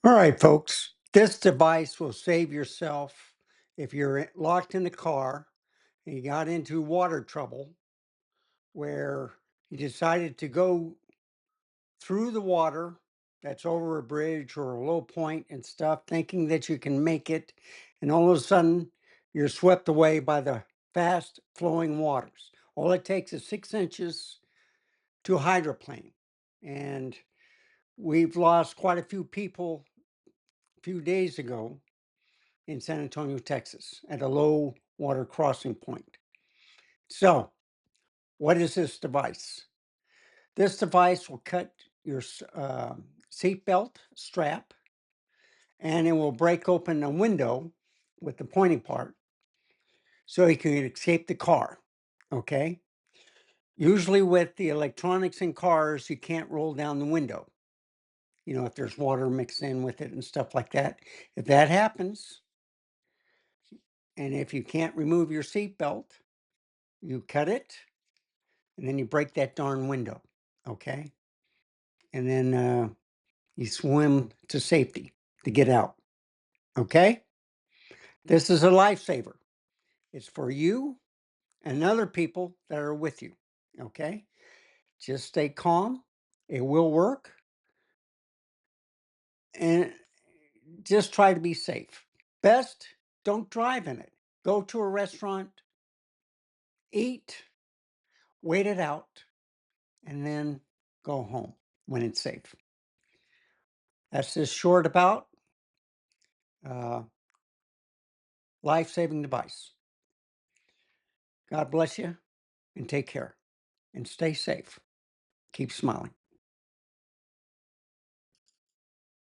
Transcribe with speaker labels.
Speaker 1: All right, folks, this device will save yourself if you're locked in the car and you got into water trouble where you decided to go through the water that's over a bridge or a low point and stuff, thinking that you can make it. And all of a sudden, you're swept away by the fast flowing waters. All it takes is 6 inches to hydroplane. And we've lost quite a few people a few days ago in San Antonio, Texas, at a low water crossing point. So, what is this device? This device will cut your seatbelt strap and it will break open a window with the pointing part so you can escape the car. Okay? Usually, with the electronics in cars, you can't roll down the window. You know, if there's water mixed in with it and stuff like that. If that happens, and if you can't remove your seatbelt, you cut it and then you break that darn window, okay? And then you swim to safety to get out, okay? This is a lifesaver. It's for you and other people that are with you, okay? Just stay calm. It will work. And just try to be safe. Best, don't drive in it. Go to a restaurant, eat, wait it out, and then go home when it's safe. That's just short about uh, life-saving device. God bless you and take care and stay safe. Keep smiling.